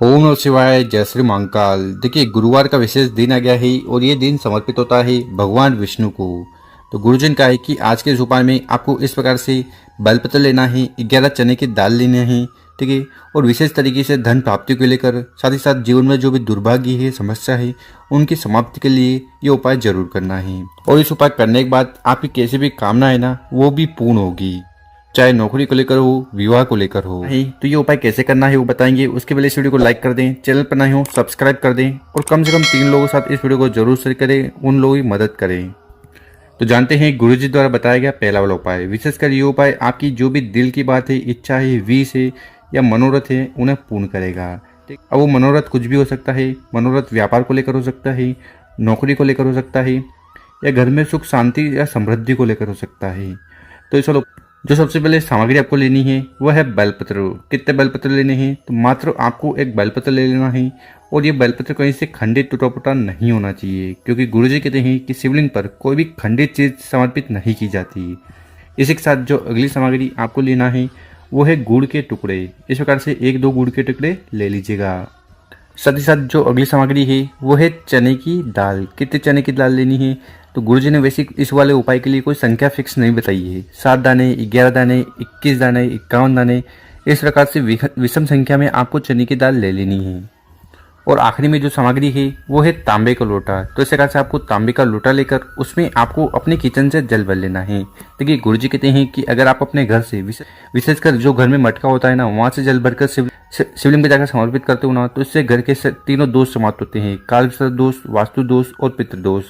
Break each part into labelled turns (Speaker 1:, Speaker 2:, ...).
Speaker 1: ओम नमः शिवाय। जय श्री महाकाल। देखिए, गुरुवार का विशेष दिन आ गया है और ये दिन समर्पित होता है भगवान विष्णु को। तो गुरुजन का है कि आज के इस उपाय में आपको इस प्रकार से बेलपत्र लेना है, 11 चने की दाल लेने हैं, ठीक है। और विशेष तरीके से धन प्राप्ति को लेकर, साथ ही साथ जीवन में जो भी दुर्भाग्य है, समस्या है, उनकी समाप्ति के लिए ये उपाय जरूर करना है। और इस उपाय करने के बाद आपकी कैसी भी कामना है ना, वो भी पूर्ण होगी, चाहे नौकरी को लेकर हो, विवाह को लेकर हो। तो ये उपाय कैसे करना है वो बताएंगे। उसके पहले इस वीडियो को लाइक कर दें, चैनल पर नए हो सब्सक्राइब कर दें और कम से कम 3 लोगों के साथ इस वीडियो को जरूर शेयर करें, उन लोगों की मदद करें। तो जानते हैं गुरुजी द्वारा बताया गया पहला वाला उपाय। विशेषकर ये उपाय आपकी जो भी दिल की बात है, इच्छा है, विश है या मनोरथ है, उन्हें पूर्ण करेगा। अब वो मनोरथ कुछ भी हो सकता है। मनोरथ व्यापार को लेकर हो सकता है, नौकरी को लेकर हो सकता है, या घर में सुख शांति या समृद्धि को लेकर हो सकता है। तो चलो, जो सबसे पहले सामग्री आपको लेनी है वह है बेलपत्र। कितने बेलपत्र लेने हैं? तो मात्र आपको एक बेलपत्र ले लेना है। और ये बेलपत्र कहीं से खंडित टूटा फूटा नहीं होना चाहिए, क्योंकि गुरुजी कहते हैं कि शिवलिंग पर कोई भी खंडित चीज समर्पित नहीं की जाती। इसी के साथ जो अगली सामग्री आपको लेना है वो है गुड़ के टुकड़े। इस प्रकार से 1-2 गुड़ के टुकड़े ले लीजिएगा। साथ ही साथ जो अगली सामग्री है वो है चने की दाल। कितने चने की दाल लेनी है? तो गुरुजी ने वैसे इस वाले उपाय के लिए कोई संख्या फिक्स नहीं बताई है। 7 दाने, 11 दाने, 21 दाने, 51 दाने, इस प्रकार से विषम संख्या में आपको चने की दाल ले लेनी है। और आखिरी में जो सामग्री है वो है तांबे का लोटा। तो इस प्रकार से आपको तांबे का लोटा लेकर उसमें आपको अपने किचन से जल भर लेना है। देखिए, गुरुजी कहते हैं कि अगर आप अपने घर से, विशेषकर जो घर में मटका होता है ना, वहां से जल भरकर शिवलिंग पे जाकर समर्पित करते हो ना, तो इससे घर के तीनों दोष समाप्त होते हैं: काल दोष, वास्तु दोष और पितृदोष।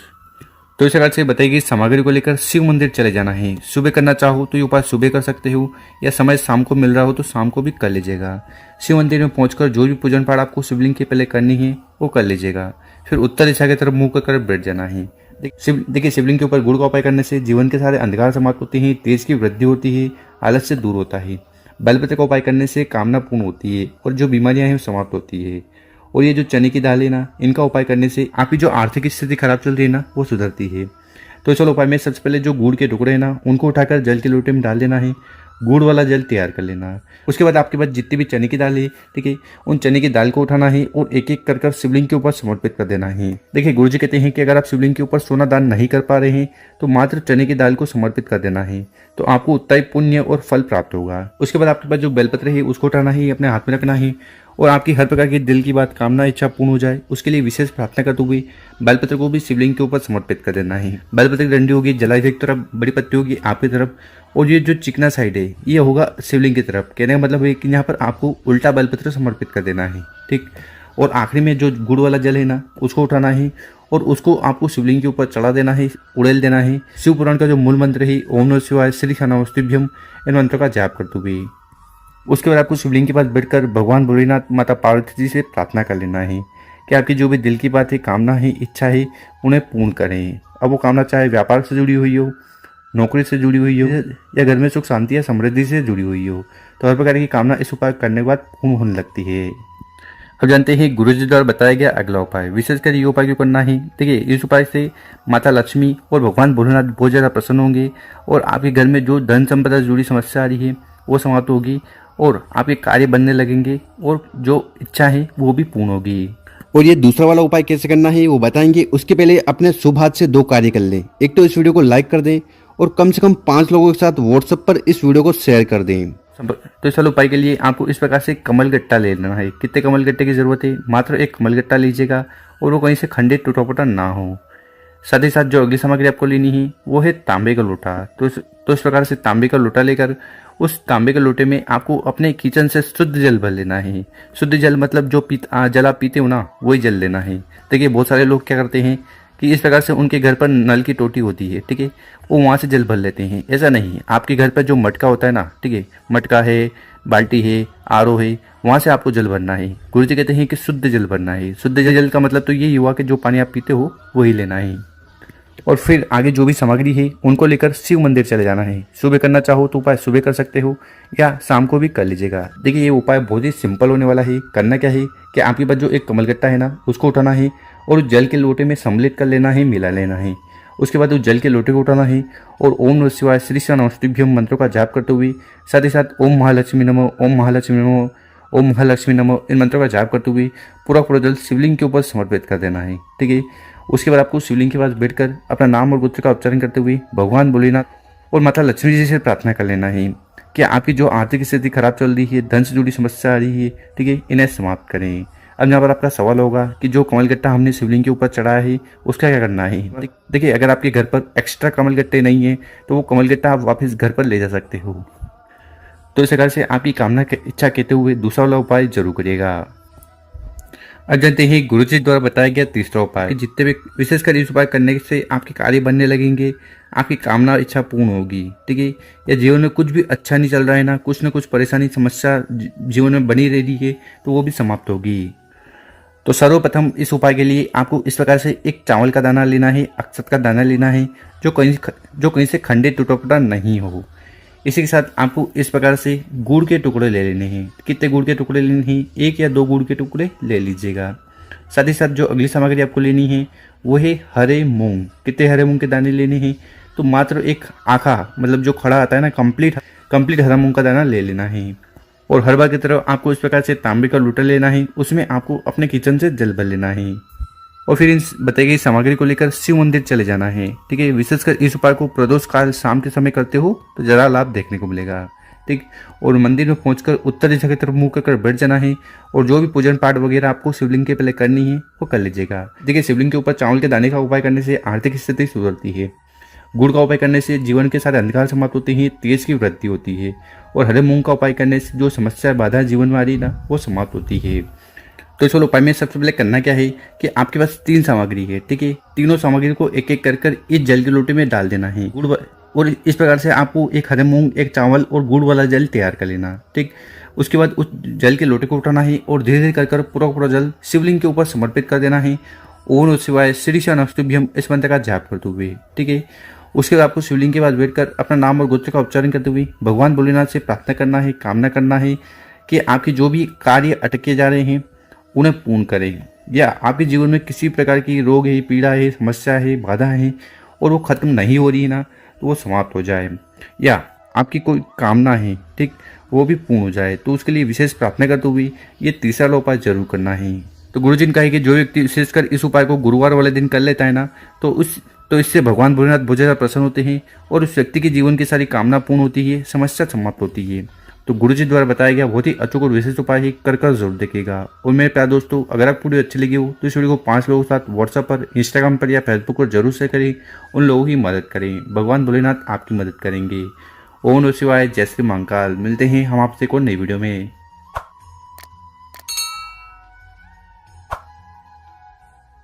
Speaker 1: तो इस प्रकार से बताई गई सामग्री को लेकर शिव मंदिर चले जाना है। सुबह करना चाहो तो ये उपाय सुबह कर सकते हो, या समय शाम को मिल रहा हो तो शाम को भी कर लीजिएगा। शिव मंदिर में पहुंचकर जो भी पूजन पाठ आपको शिवलिंग के पहले करनी है वो कर लीजिएगा। फिर उत्तर दिशा की तरफ मुंह कर बैठ जाना है। देखिए, शिवलिंग के ऊपर गुड़ का उपाय करने से जीवन के सारे अंधकार समाप्त होते हैं, तेज की वृद्धि होती है, आलस्य दूर होता है। बेलपत्र का उपाय करने से कामना पूर्ण होती है और जो बीमारियां हैं वो समाप्त होती है। और ये जो चने की दाल है ना, इनका उपाय करने से आपकी जो आर्थिक स्थिति खराब चल रही है ना, वो सुधरती है। तो चलो, उपाय में सबसे पहले जो गुड़ के टुकड़े हैं ना, उनको उठाकर जल के लोटे में डाल देना है। गुड़ वाला जल तैयार कर लेना है। उसके बाद आपके पास जितनी भी चने की दाल है, ठीक है, उन चने की दाल को उठाना है और एक एक कर शिवलिंग के ऊपर समर्पित कर देना है। देखिए, गुरुजी कहते हैं कि अगर आप शिवलिंग के ऊपर सोना दान नहीं कर पा रहे हैं तो मात्र चने की दाल को समर्पित कर देना है, तो आपको उतना ही पुण्य और फल प्राप्त होगा। उसके बाद आपके पास जो बेलपत्र है उसको उठाना है, अपने हाथ में रखना है और आपकी हर प्रकार की दिल की बात, कामना, इच्छा पूर्ण हो जाए, उसके लिए विशेष प्रार्थना करते हुए बेलपत्र को भी शिवलिंग के ऊपर समर्पित कर देना है। बेलपत्र की डंडी होगी जलाई एक तरफ, बड़ी पत्ती होगी आपकी तरफ, और ये जो चिकना साइड है ये होगा शिवलिंग की तरफ। कहने का मतलब है कि यहाँ पर आपको उल्टा बेलपत्र समर्पित कर देना है, ठीक। और आखिरी में जो गुड़ वाला जल है ना, उसको उठाना है और उसको आपको शिवलिंग के ऊपर चढ़ा देना है, उड़ेल देना है। शिव पुराण का जो मूल मंत्र है ओम नमः शिवाय श्री नमस्तुभ्यम, इन मंत्रों का जाप करते हुए उसके बाद आपको शिवलिंग के पास बैठकर भगवान भोलेनाथ, माता पार्वती जी से प्रार्थना कर लेना है कि आपकी जो भी दिल की बात है, कामना है, इच्छा है, उन्हें पूर्ण करें। अब वो कामना चाहे व्यापार से जुड़ी हुई हो, नौकरी से जुड़ी हुई हो, या घर में सुख शांति या समृद्धि से जुड़ी हुई हो, तो हर प्रकार की कामना इस उपाय करने के बाद पूर्ण होने लगती है। अब जानते हैं गुरुजी द्वारा बताया गया अगला उपाय। विशेषकर ये उपाय क्यों करना है? देखिए, इस उपाय से माता लक्ष्मी और भगवान भोलेनाथ बहुत ज़्यादा प्रसन्न होंगे और आपके घर में जो धन संपदा से जुड़ी समस्या आ रही है वो समाप्त होगी और आपके कार्य बनने लगेंगे और जो इच्छा है वो भी पूर्ण होगी।
Speaker 2: और ये दूसरा वाला उपाय कैसे करना है वो बताएंगे। उसके पहले अपने शुभ हाथ से 2 कार्य कर लें। एक तो इस वीडियो को लाइक कर दें और कम से कम 5 लोगों के साथ व्हाट्सएप पर इस वीडियो को शेयर कर दें।
Speaker 1: तो इस वाले उपाय के लिए आपको इस प्रकार से कमल गट्टा ले लेना है। कितने कमल गट्टे की जरूरत है? मात्र एक कमल गट्टा लीजिएगा और वो कहीं से खंडित टूटा फूटा ना हो। साथ ही साथ जो अगली सामग्री आपको लेनी है वो है तांबे का लोटा। तो इस प्रकार से तांबे का लोटा लेकर उस तांबे के लोटे में आपको अपने किचन से शुद्ध जल भर लेना है। शुद्ध जल मतलब जो जल आप पीते हो ना, वही जल लेना है। देखिए, बहुत सारे लोग क्या करते हैं कि इस प्रकार से उनके घर पर नल की टोटी होती है, ठीक है, वो वहाँ से जल भर लेते हैं। ऐसा नहीं है, आपके घर पर जो मटका होता है ना, ठीक है, मटका है, बाल्टी है, आरओ है, वहाँ से आपको जल भरना है। गुरुजी कहते हैं कि शुद्ध जल भरना है। शुद्ध जल का मतलब तो यही हुआ कि जो पानी आप पीते हो वही लेना है। और फिर आगे जो भी सामग्री है उनको लेकर शिव मंदिर चले जाना है। सुबह करना चाहो तो उपाय सुबह कर सकते हो या शाम को भी कर लीजिएगा। देखिए, ये उपाय बहुत ही सिंपल होने वाला है। करना क्या है कि आपके पास जो एक कमलगट्टा है ना, उसको उठाना है और जल के लोटे में सम्मिलित कर लेना है, मिला लेना है। उसके बाद उस जल के लोटे को उठाना है और ओम नमः शिवाय श्री नमस्तुभ्यम मंत्रों का जाप करते हुए, साथ ही साथ ओम महालक्ष्मी नमः, ओम महालक्ष्मी नमः, ओम महालक्ष्मी नमो, इन मंत्रों का जाप करते हुए पूरा जल शिवलिंग के ऊपर समर्पित कर देना है। ठीक है। उसके बाद आपको शिवलिंग के पास बैठकर अपना नाम और गोत्र का उच्चारण करते हुए भगवान भोलेनाथ और माता लक्ष्मी जी से प्रार्थना कर लेना है कि आपकी जो आर्थिक स्थिति खराब चल रही है, धन से जुड़ी समस्या आ रही है, ठीक है, इन्हें समाप्त करें। अब यहाँ पर आपका सवाल होगा कि जो कमल गट्टा हमने शिवलिंग के ऊपर चढ़ाया है उसका क्या करना है। देखिए, अगर आपके घर पर एक्स्ट्रा कमल गट्टे नहीं है तो वो कमल गट्टा आप वापस घर पर ले जा सकते हो। तो इस प्रकार से आपकी कामना की इच्छा कहते हुए दूसरा वाला उपाय जरूर करिएगा। अब जानते हैं गुरुजी द्वारा बताया गया तीसरा उपाय। जितने भी विशेषकर इस उपाय करने से आपके कार्य बनने लगेंगे, आपकी कामना इच्छा पूर्ण होगी। ठीक है। या जीवन में कुछ भी अच्छा नहीं चल रहा है ना कुछ परेशानी समस्या जीवन में बनी रही है तो वो भी समाप्त होगी। तो सर्वप्रथम इस उपाय के लिए आपको इस प्रकार से एक चावल का दाना लेना है, अक्षत का दाना लेना है जो कहीं से खंडित टूटा फूटा नहीं हो। इसी के साथ आपको इस प्रकार से गुड़ के टुकड़े ले लेने हैं। कितने गुड़ के टुकड़े लेने हैं? 1 या 2 गुड़ के टुकड़े ले लीजिएगा। साथ ही साथ जो अगली सामग्री आपको लेनी है वो है हरे मूंग। कितने हरे मूंग के दाने लेने हैं? तो मात्र एक आखा, मतलब जो खड़ा आता है ना, कंप्लीट हरा मूंग का दाना ले लेना है। और हर बार की तरह आपको इस प्रकार से तांबे का लोटा लेना है, उसमें आपको अपने किचन से जल भर लेना है और फिर इन बताई गई सामग्री को लेकर शिव मंदिर चले जाना है। ठीक है। विशेषकर इस उपाय को प्रदोष काल शाम के समय करते हो तो ज़्यादा लाभ देखने को मिलेगा। ठीक। और मंदिर में पहुंचकर उत्तर दिशा की तरफ मुंह कर बैठ जाना है और जो भी पूजन पाठ वगैरह आपको शिवलिंग के पहले करनी है वो कर लीजिएगा। देखिए, शिवलिंग के ऊपर चावल के दाने का उपाय करने से आर्थिक स्थिति सुधरती है। गुड़ का उपाय करने से जीवन के सारे अंधकार समाप्त होते हैं, तेज की वृद्धि होती है। और हरे मूंग का उपाय करने से जो समस्या बाधा जीवन में आ रही ना वो समाप्त होती है। तो इस उपाय में सबसे पहले करना क्या है कि आपके पास 3 सामग्री है। ठीक है। तीनों सामग्री को एक एक कर इस जल के लोटे में डाल देना है। गुड़ और इस प्रकार से आपको एक हरे मूंग, एक चावल और गुड़ वाला जल तैयार कर लेना। ठीक। उसके बाद उस जल के लोटे को उठाना है और धीरे धीरे कर पूरा जल शिवलिंग के ऊपर समर्पित कर देना है। ओम नमः शिवाय श्री नमस्तुभ्यम इस मंत्र का जाप करते हुए। ठीक है। उसके बाद आपको शिवलिंग के पास बैठकर अपना नाम और गोत्र का उच्चारण करते हुए भगवान भोलेनाथ से प्रार्थना करना है, कामना करना है कि आपके जो भी कार्य अटके जा रहे हैं उन्हें पूर्ण करें, या आपके जीवन में किसी प्रकार की रोग है, पीड़ा है, समस्या है, बाधा है और वो खत्म नहीं हो रही है ना तो वो समाप्त हो जाए, या आपकी कोई कामना है, ठीक, वो भी पूर्ण हो जाए। तो उसके लिए विशेष प्रार्थना करते हुए ये तीसरा उपाय जरूर करना है। तो गुरुजी ने कहा है कि जो व्यक्ति विशेषकर इस उपाय को गुरुवार वाले दिन कर लेता है ना तो इससे भगवान भोलेनाथ बहुत ज़्यादा प्रसन्न होते हैं और उस व्यक्ति की जीवन की सारी कामना पूर्ण होती है, समस्या समाप्त होती है। तो गुरुजी द्वारा बताया गया बहुत ही अचूक और विशेष उपाय है, कर जरूर देखिएगा। और मेरे प्यारे दोस्तों, अगर आपको वीडियो अच्छी लगी हो तो इस वीडियो को 5 लोगों के साथ व्हाट्सएप पर, इंस्टाग्राम पर या फेसबुक पर जरूर शेयर करें। उन लोगों की मदद करें, भगवान भोलेनाथ आपकी मदद करेंगे। ओम नमः शिवाय, जय श्री महाकाल। मिलते हैं हम आपसे एक और नई वीडियो में।